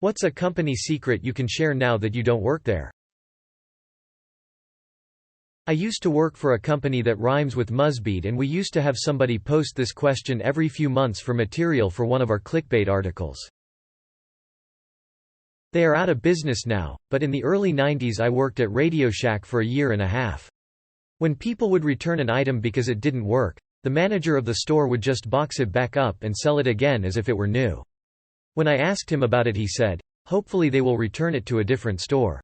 What's a company secret you can share now that you don't work there? I used to work for a company that rhymes with Musbeat, and we used to have somebody post this question every few months for material for one of our clickbait articles. They are out of business now, but in the early 90s I worked at Radio Shack for a year and a half. When people would return an item because it didn't work, the manager of the store would just box it back up and sell it again as if it were new. When I asked him about it, he said, "Hopefully they will return it to a different store."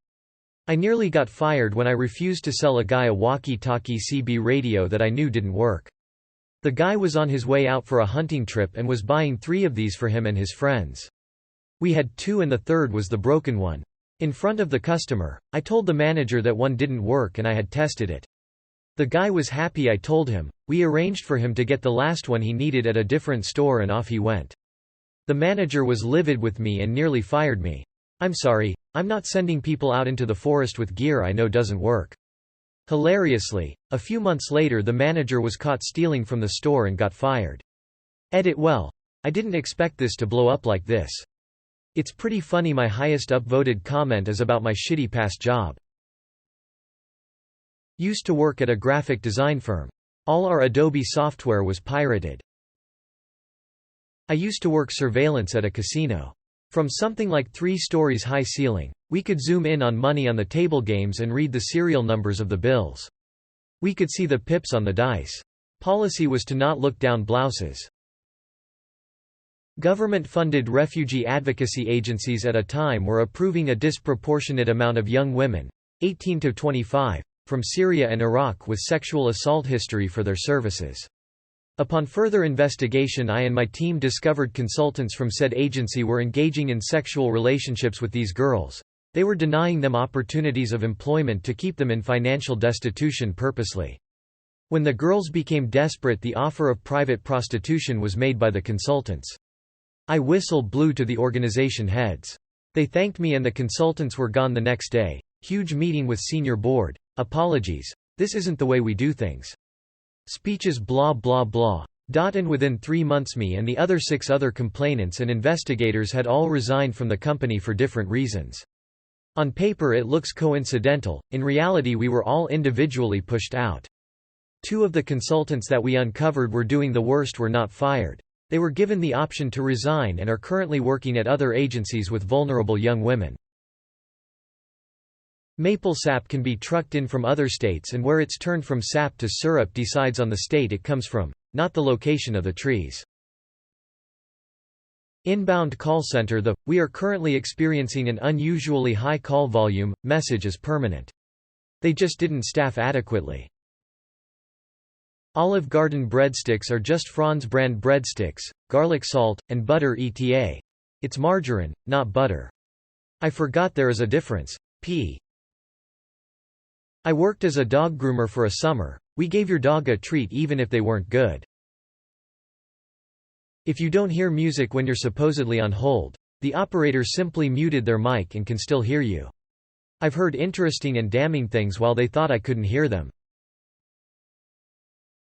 I nearly got fired when I refused to sell a guy a walkie-talkie CB radio that I knew didn't work. The guy was on his way out for a hunting trip and was buying 3 of these for him and his friends. We had 2 and the third was the broken one. In front of the customer, I told the manager that one didn't work and I had tested it. The guy was happy. I told him. We arranged for him to get the last one he needed at a different store and off he went. The manager was livid with me and nearly fired me. "I'm sorry, I'm not sending people out into the forest with gear I know doesn't work." Hilariously, a few months later the manager was caught stealing from the store and got fired. Well, I didn't expect this to blow up like this. It's pretty funny. My highest upvoted comment is about my shitty past job. Used to work at a graphic design firm. All our Adobe software was pirated. I used to work surveillance at a casino. From something like 3 stories high ceiling, we could zoom in on money on the table games and read the serial numbers of the bills. We could see the pips on the dice. Policy was to not look down blouses. Government-funded refugee advocacy agencies at a time were approving a disproportionate amount of young women, 18 to 25, from Syria and Iraq with sexual assault history for their services. Upon further investigation, I and my team discovered consultants from said agency were engaging in sexual relationships with these girls. They were denying them opportunities of employment to keep them in financial destitution purposely. When the girls became desperate, the offer of private prostitution was made by the consultants. I whistle blew to the organization heads. They thanked me and the consultants were gone the next day. Huge meeting with senior board. Apologies. This isn't the way we do things. Speeches blah blah blah. And within 3 months me and the other 6 other complainants and investigators had all resigned from the company for different reasons. On paper it looks coincidental, in reality we were all individually pushed out. 2 of the consultants that we uncovered were doing the worst were not fired. They were given the option to resign and are currently working at other agencies with vulnerable young women. Maple sap can be trucked in from other states, and where it's turned from sap to syrup decides on the state it comes from, not the location of the trees. Inbound call center. We are currently experiencing an unusually high call volume, message is permanent. They just didn't staff adequately. Olive Garden breadsticks are just Franz brand breadsticks, garlic salt, and butter eta. It's margarine, not butter. I forgot there is a difference. I worked as a dog groomer for a summer. We gave your dog a treat even if they weren't good. If you don't hear music when you're supposedly on hold, the operator simply muted their mic and can still hear you. I've heard interesting and damning things while they thought I couldn't hear them.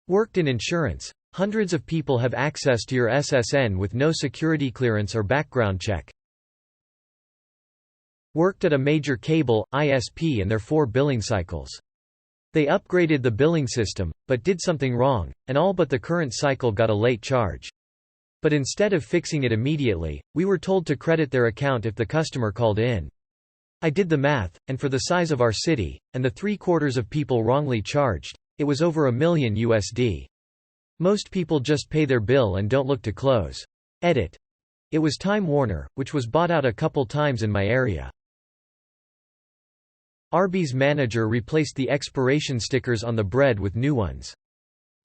Worked in insurance. Hundreds of people have access to your SSN with no security clearance or background check. Worked at a major cable, ISP and their 4 billing cycles. They upgraded the billing system, but did something wrong, and all but the current cycle got a late charge. But instead of fixing it immediately, we were told to credit their account if the customer called in. I did the math, and for the size of our city, and the 3/4 of people wrongly charged, it was over $1 million USD. Most people just pay their bill and don't look to close. It was Time Warner, which was bought out a couple times in my area. Arby's manager replaced the expiration stickers on the bread with new ones.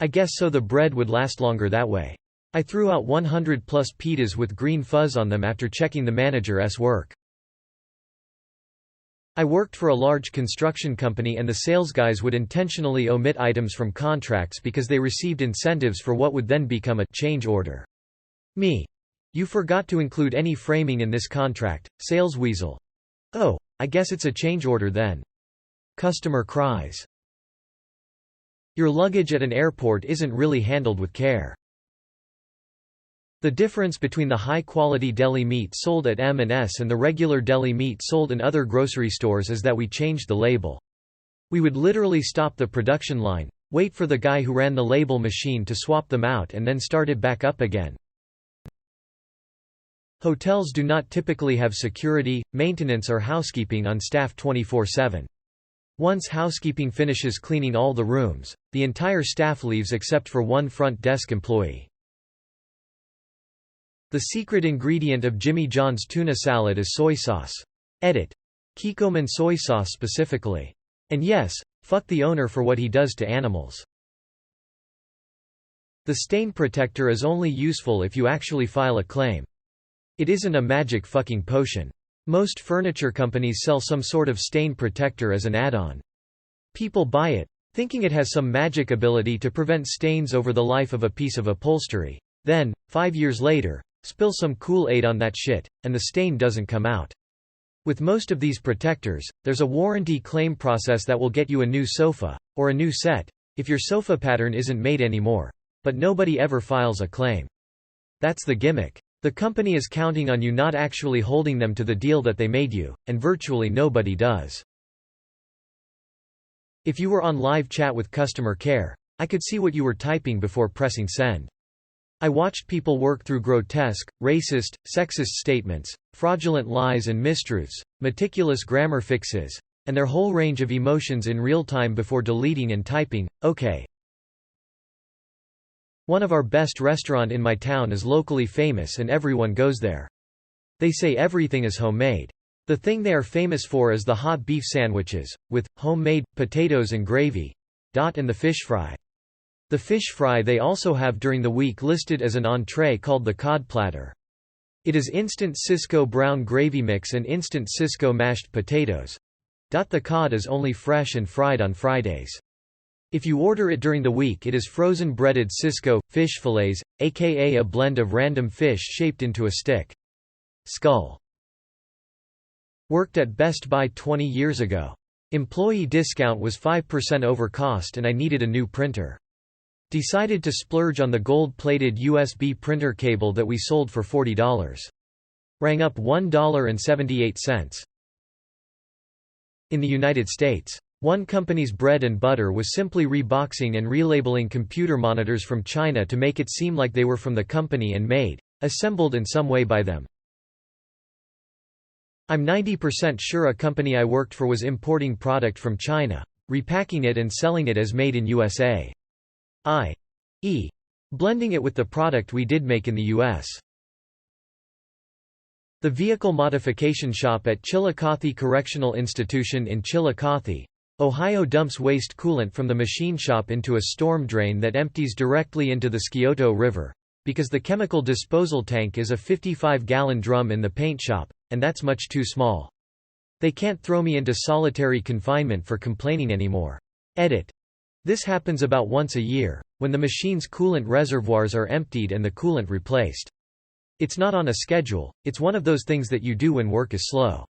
I guess so the bread would last longer that way. I threw out 100+ pitas with green fuzz on them after checking the manager's work. I worked for a large construction company and the sales guys would intentionally omit items from contracts because they received incentives for what would then become a change order. Me. You forgot to include any framing in this contract, sales weasel. Oh, I guess it's a change order then. Customer cries. Your luggage at an airport isn't really handled with care. The difference between the high-quality deli meat sold at M&S and the regular deli meat sold in other grocery stores is that we changed the label. We would literally stop the production line, wait for the guy who ran the label machine to swap them out and then start it back up again. Hotels do not typically have security, maintenance or housekeeping on staff 24/7. Once housekeeping finishes cleaning all the rooms, the entire staff leaves except for one front desk employee. The secret ingredient of Jimmy John's tuna salad is soy sauce. Edit. Kikkoman soy sauce specifically. And yes, fuck the owner for what he does to animals. The stain protector is only useful if you actually file a claim. It isn't a magic fucking potion. Most furniture companies sell some sort of stain protector as an add-on. People buy it, thinking it has some magic ability to prevent stains over the life of a piece of upholstery. Then, 5 years later, spill some Kool-Aid on that shit, and the stain doesn't come out. With most of these protectors, there's a warranty claim process that will get you a new sofa, or a new set, if your sofa pattern isn't made anymore. But nobody ever files a claim. That's the gimmick. The company is counting on you not actually holding them to the deal that they made you, and virtually nobody does. If you were on live chat with customer care, I could see what you were typing before pressing send. I watched people work through grotesque, racist, sexist statements, fraudulent lies and mistruths, meticulous grammar fixes, and their whole range of emotions in real time before deleting and typing, okay. One of our best restaurant in my town is locally famous and everyone goes there. They say everything is homemade. The thing they are famous for is the hot beef sandwiches, with homemade potatoes and gravy, and the fish fry. The fish fry they also have during the week listed as an entree called the cod platter. It is instant Cisco brown gravy mix and instant Cisco mashed potatoes. The cod is only fresh and fried on Fridays. If you order it during the week it is frozen breaded Cisco, fish fillets, aka a blend of random fish shaped into a stick. Skull. Worked at Best Buy 20 years ago. Employee discount was 5% over cost and I needed a new printer. Decided to splurge on the gold-plated USB printer cable that we sold for $40. Rang up $1.78. In the United States, one company's bread and butter was simply reboxing and relabeling computer monitors from China to make it seem like they were from the company and made, assembled in some way by them. I'm 90% sure a company I worked for was importing product from China, repacking it and selling it as made in USA. i.e. blending it with the product we did make in the U.S. The vehicle modification shop at Chillicothe Correctional Institution in Chillicothe, Ohio dumps waste coolant from the machine shop into a storm drain that empties directly into the Scioto River, because the chemical disposal tank is a 55-gallon drum in the paint shop, and that's much too small. They can't throw me into solitary confinement for complaining anymore. Edit. This happens about once a year, when the machine's coolant reservoirs are emptied and the coolant replaced. It's not on a schedule, it's one of those things that you do when work is slow.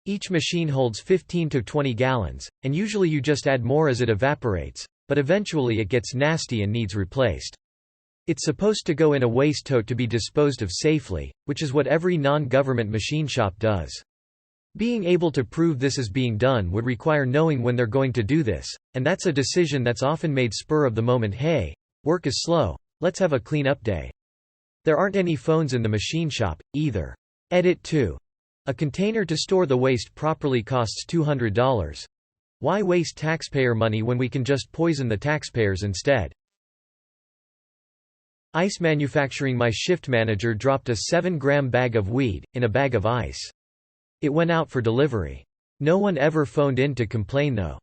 Each machine holds 15 to 20 gallons, and usually you just add more as it evaporates, but eventually it gets nasty and needs replaced. It's supposed to go in a waste tote to be disposed of safely, which is what every non-government machine shop does. Being able to prove this is being done would require knowing when they're going to do this, and that's a decision that's often made spur of the moment. Hey, work is slow, let's have a clean-up day. There aren't any phones in the machine shop, either. Edit 2. A container to store the waste properly costs $200. Why waste taxpayer money when we can just poison the taxpayers instead? Ice manufacturing. My shift manager dropped a 7-gram bag of weed in a bag of ice. It went out for delivery. No one ever phoned in to complain though.